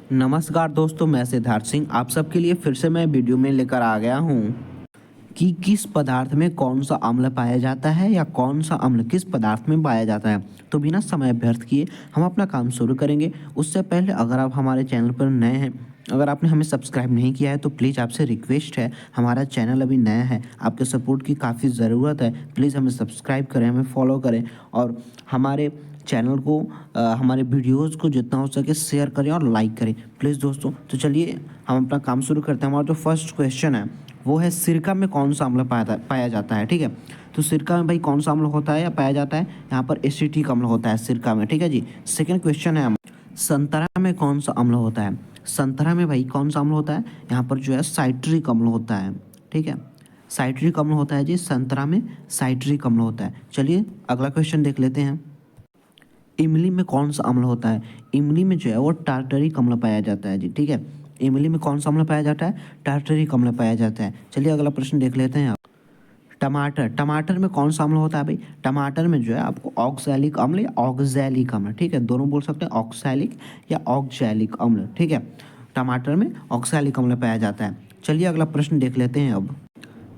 नमस्कार दोस्तों, मैं सिद्धार्थ सिंह आप सबके लिए फिर से मैं वीडियो में लेकर आ गया हूँ कि किस पदार्थ में कौन सा अम्ल पाया जाता है या कौन सा अम्ल किस पदार्थ में पाया जाता है। तो बिना समय व्यर्थ किए हम अपना काम शुरू करेंगे। उससे पहले अगर आप हमारे चैनल पर नए हैं, अगर आपने हमें सब्सक्राइब नहीं किया है तो प्लीज़ आपसे रिक्वेस्ट है, हमारा चैनल अभी नया है, आपके सपोर्ट की काफ़ी ज़रूरत है। प्लीज़ हमें सब्सक्राइब करें, हमें फॉलो करें और हमारे चैनल को हमारे वीडियोज़ को जितना हो सके शेयर करें और लाइक करें प्लीज़ दोस्तों। तो चलिए हम अपना काम शुरू करते हैं। हमारा जो फर्स्ट क्वेश्चन है वो है सिरका में कौन सा अम्ल पाया जाता है। ठीक है, तो सिरका में भाई कौन सा अम्ल होता है या पाया जाता है? यहाँ पर एसिटिक अम्ल होता है सिरका में। ठीक है जी। सेकंड क्वेश्चन है संतरा में कौन सा अम्ल होता है? संतरा में भाई कौन सा अम्ल होता है? यहाँ पर जो है साइट्रिक अम्ल होता है। ठीक है, साइट्रिक अम्ल होता है जी, संतरा में साइट्रिक अम्ल होता है। चलिए अगला क्वेश्चन देख लेते हैं। इमली में कौन सा अम्ल होता है? इमली में जो है वो टार्टरिक अम्ल पाया जाता है जी। ठीक है, इमली में कौन सा अम्ल पाया जाता है? टार्टरिक अम्ल पाया जाता है। चलिए अगला प्रश्न देख लेते हैं आप। टमाटर, टमाटर में कौन सा अम्ल होता है भाई? टमाटर में जो है आपको ऑक्सैलिक अम्ल या ऑक्सैलिक अम्ल, ठीक है, दोनों बोल सकते हैं, ऑक्सैलिक या ऑक्सैलिक अम्ल। ठीक है, टमाटर में ऑक्सैलिक अम्ल पाया जाता है। चलिए अगला प्रश्न देख लेते हैं अब।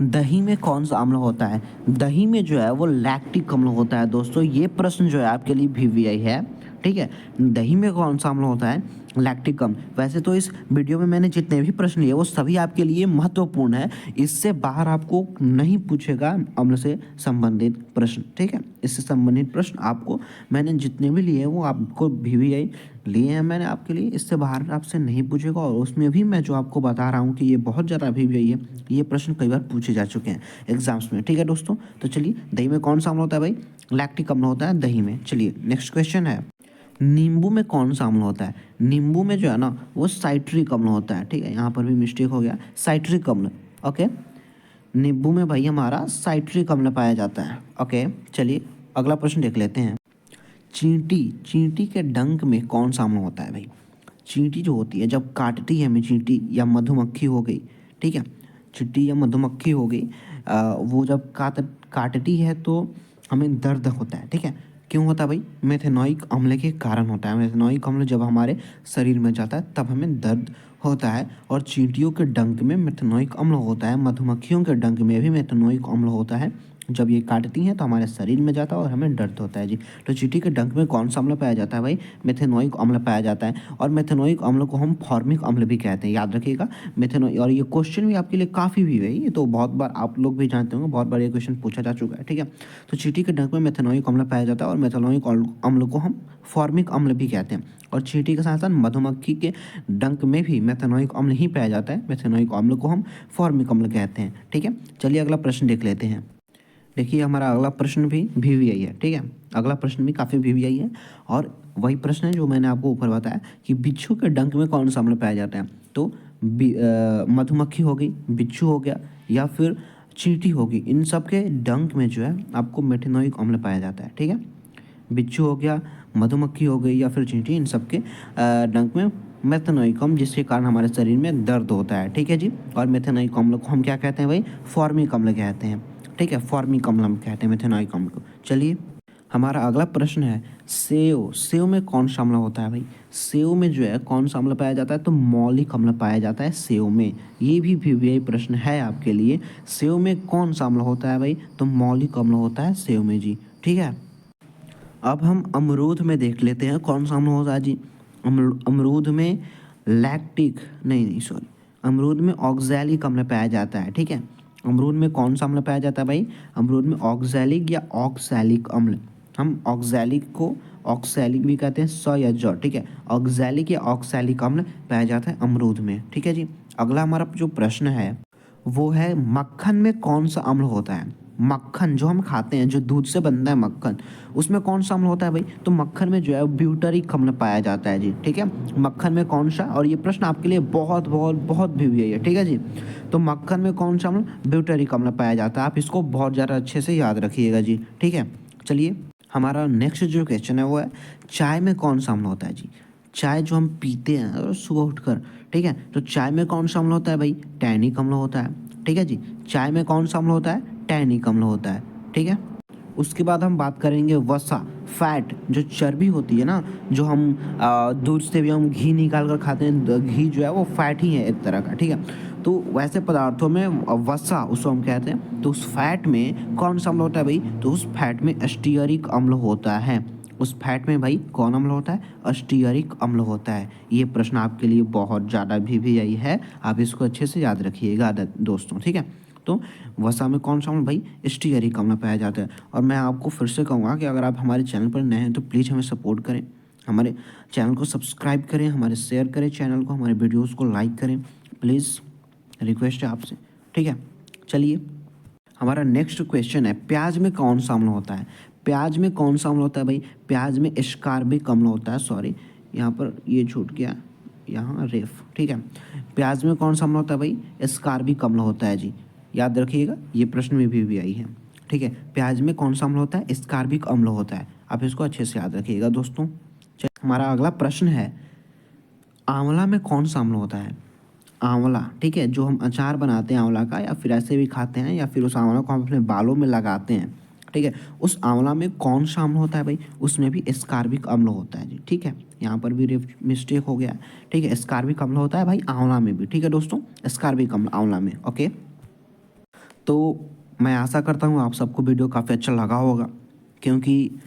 दही में कौन सा अम्ल होता है? दही में जो है वो लैक्टिक अम्ल होता है दोस्तों। ये प्रश्न जो है आपके लिए वीवीआई है। ठीक है, दही में कौन सा अम्ल होता है? लैक्टिक अम्ल। वैसे तो इस वीडियो में मैंने जितने भी प्रश्न लिए वो सभी आपके लिए महत्वपूर्ण है। इससे बाहर आपको नहीं पूछेगा अम्ल से संबंधित प्रश्न। ठीक है, इससे संबंधित प्रश्न आपको मैंने जितने भी लिए वो आपको वीवीआई लिए हैं मैंने आपके लिए, इससे बाहर आपसे नहीं पूछेगा। और उसमें भी मैं जो आपको बता रहा हूँ कि ये बहुत ज़्यादा वीवीआई है, ये प्रश्न कई बार पूछे जा चुके हैं एग्जाम्स में। ठीक है दोस्तों, तो चलिए दही में कौन सा अम्ल होता है भाई? लैक्टिक अम्ल होता है दही में। चलिए नेक्स्ट क्वेश्चन है, नींबू में कौन सा अम्ल होता है? नींबू में जो है ना वो साइट्रिक अम्ल होता है। ठीक है, यहाँ पर भी मिस्टेक हो गया, साइट्रिक अम्ल। ओके, नींबू में भाई हमारा साइट्रिक अम्ल पाया जाता है। ओके, चलिए अगला प्रश्न देख लेते हैं। चींटी, चींटी के डंक में कौन सा अम्ल होता है भाई? चींटी जो होती है जब काटती है हमें, चींटी या मधुमक्खी हो गई, ठीक है, चींटी या मधुमक्खी हो गई, वो जब काटती है तो हमें दर्द होता है। ठीक है, क्यों होता है भाई? मेथेनॉइक अम्ल के कारण होता है। मेथेनॉइक अम्ल जब हमारे शरीर में जाता है तब हमें दर्द होता है। और चींटियों के डंक में मेथेनॉइक अम्ल होता है, मधुमक्खियों के डंक में भी मेथेनॉइक अम्ल होता है। जब ये काटती हैं तो हमारे शरीर में जाता है और हमें दर्द होता है जी। तो चींटी के डंक में कौन सा अम्ल पाया जाता है भाई? मेथेनॉइक अम्ल पाया जाता है। और मेथेनॉइक अम्ल को हम फॉर्मिक अम्ल भी कहते हैं, याद रखिएगा। मेथेनॉइक, और ये क्वेश्चन भी आपके लिए काफ़ी भी है, ये तो बहुत बार आप लोग भी जानते होंगे, बहुत बार ये क्वेश्चन पूछा जा चुका है। ठीक है, तो चींटी के डंक में मेथेनॉइक अम्ल पाया जाता है और मेथेनॉइक अम्ल को हम फॉर्मिक अम्ल भी कहते हैं। और चींटी के साथ साथ मधुमक्खी के डंक में भी मेथेनॉइक अम्ल ही पाया जाता है। मेथेनॉइक अम्ल को हम फॉर्मिक अम्ल कहते हैं। ठीक है, चलिए अगला प्रश्न देख लेते हैं। देखिए हमारा अगला प्रश्न भी वीवीआई है। ठीक है, अगला प्रश्न भी काफ़ी वीवीआई है और वही प्रश्न है जो मैंने आपको ऊपर बताया कि बिच्छू के डंक में कौन सा अम्ल पाया जाता है। तो मधुमक्खी हो गई, बिच्छू हो गया या फिर चींटी होगी, इन सब के डंक में जो है आपको मेथेनॉइक अम्ल पाया जाता है। ठीक है, बिच्छू हो गया, मधुमक्खी हो गई या फिर चींटी, इन सब के डंक में मेथेनॉइक अम्ल, जिसके कारण हमारे शरीर में दर्द होता है। ठीक है जी, और मेथेनॉइक अम्ल को हम क्या कहते हैं भाई? फॉर्मिक अम्ल कहते हैं। ठीक है, फॉर्मिक अम्ल हम कहते हैं मेथेनॉइक अम्ल को। चलिए हमारा अगला प्रश्न है, सेव, सेव में कौन सा अम्ल होता है भाई? सेव में जो है कौन सा अम्ल पाया जाता है? तो मौलिक अम्ल पाया जाता है सेव में। ये भी वीवीआई प्रश्न है आपके लिए। सेव में कौन सा अम्ल होता है भाई? तो मौलिक अम्ल होता है सेव में जी। ठीक है, अब हम अमरूद में देख लेते हैं कौन सा अम्ल होता है जी। अमरूद में लैक्टिक, नहीं सॉरी, अमरूद में ऑक्सैलिक अम्ल पाया जाता है। ठीक है, अमरूद में कौन सा अम्ल पाया जाता है भाई? अमरूद में ऑक्सैलिक या ऑक्सैलिक अम्ल, हम ऑक्सैलिक को ऑक्सैलिक भी कहते हैं, स या ज। ठीक है, ऑक्सैलिक या ऑक्सैलिक अम्ल पाया जाता है अमरूद में। ठीक है जी, अगला हमारा जो प्रश्न है वो है मक्खन में कौन सा अम्ल होता है? मक्खन जो हम खाते हैं, जो दूध से बनता है मक्खन, उसमें कौन सा अम्ल होता है भाई? तो मक्खन में जो है ब्यूटरिक अम्ल पाया जाता है जी। ठीक है, मक्खन में कौन सा, और ये प्रश्न आपके लिए बहुत बहुत बहुत भी है। ठीक है जी, तो मक्खन में कौन सा अम्ल? ब्यूटरिक अम्ल पाया जाता है। आप इसको बहुत ज़्यादा अच्छे से याद रखिएगा जी। ठीक है, चलिए हमारा नेक्स्ट जो क्वेश्चन है वो है, चाय में कौन सा अम्ल होता है जी? चाय जो हम पीते हैं सुबह उठकर, ठीक है, तो चाय में कौन सा अम्ल होता है भाई? टैनिक अम्ल होता है। ठीक है जी, चाय में कौन सा अम्ल होता है? टैनिक अम्ल होता है। ठीक है, उसके बाद हम बात करेंगे वसा, फैट, जो चर्बी होती है ना, जो हम दूध से भी हम घी निकाल कर खाते हैं, घी जो है वो फैट ही है एक तरह का, ठीक है। तो वैसे पदार्थों में वसा उसको हम कहते हैं। तो उस फैट में कौन सा अम्ल होता है भाई? तो उस फैट में स्टीयरिक अम्ल होता है। उस फैट में भाई कौन अम्ल होता है? स्टीयरिक अम्ल होता है। ये प्रश्न आपके लिए बहुत ज़्यादा भी है, आप इसको अच्छे से याद रखिएगा दोस्तों, ठीक है। तो वसा में कौन सा अम्ल भाई? स्टीयरिक अम्ल पाया जाता है। और मैं आपको फिर से कहूँगा कि अगर आप हमारे चैनल पर नए हैं तो प्लीज़ हमें सपोर्ट करें, हमारे चैनल को सब्सक्राइब करें, हमारे शेयर करें चैनल को, हमारे वीडियोज़ को लाइक करें, प्लीज़ रिक्वेस्ट है आपसे, ठीक है। चलिए, हमारा नेक्स्ट क्वेश्चन है, प्याज में कौन सा अम्ल होता है? प्याज में कौन सा अम्ल होता है भाई? प्याज में एस्कार्बिक अम्ल होता है। सॉरी, यहाँ पर ये छूट गया, यहाँ रेफ, ठीक है। प्याज में कौन सा अम्ल होता है भाई? एस्कार्बिक अम्ल होता है जी, याद रखिएगा, ये प्रश्न में भी आई है, ठीक है। प्याज में कौन सा अम्ल होता है? एस्कार्बिक अम्ल होता है। आप इसको अच्छे से याद रखिएगा दोस्तों। चलिए, हमारा अगला प्रश्न है, आंवला में कौन सा अम्ल होता है? आंवला, ठीक है, जो हम अचार बनाते हैं आंवला का, या फिर ऐसे भी खाते हैं, या फिर उस आंवला को हम अपने बालों में लगाते हैं, ठीक है। उस आंवला में कौन सा अम्ल होता है भाई? उसमें भी एस्कार्बिक अम्ल होता है जी, ठीक है। यहाँ पर भी मिस्टेक हो गया, ठीक है। एस्कार्बिक अम्ल होता है भाई आंवला में भी, ठीक है दोस्तों, एस्कार्बिक अम्ल आंवला में, ओके। तो मैं आशा करता हूँ आप सबको वीडियो काफ़ी अच्छा लगा होगा, क्योंकि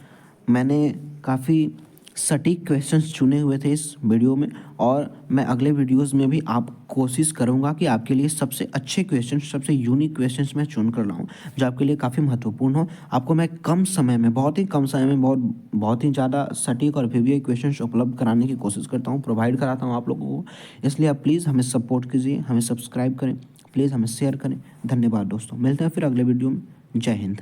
मैंने काफ़ी सटीक क्वेश्चंस चुने हुए थे इस वीडियो में, और मैं अगले वीडियोस में भी आप कोशिश करूंगा कि आपके लिए सबसे अच्छे क्वेश्चंस, सबसे यूनिक क्वेश्चंस मैं चुन कर लाऊं, जो आपके लिए काफ़ी महत्वपूर्ण हो। आपको मैं कम समय में, बहुत ही कम समय में, बहुत ही ज़्यादा सटीक और वीवीआई क्वेश्चंस उपलब्ध कराने की कोशिश करता हूँ, प्रोवाइड कराता हूँ आप लोगों को। इसलिए आप प्लीज़ हमें सपोर्ट कीजिए, हमें सब्सक्राइब करें, प्लीज़ हमें शेयर करें। धन्यवाद दोस्तों, मिलते हैं फिर अगले वीडियो में। जय हिंद।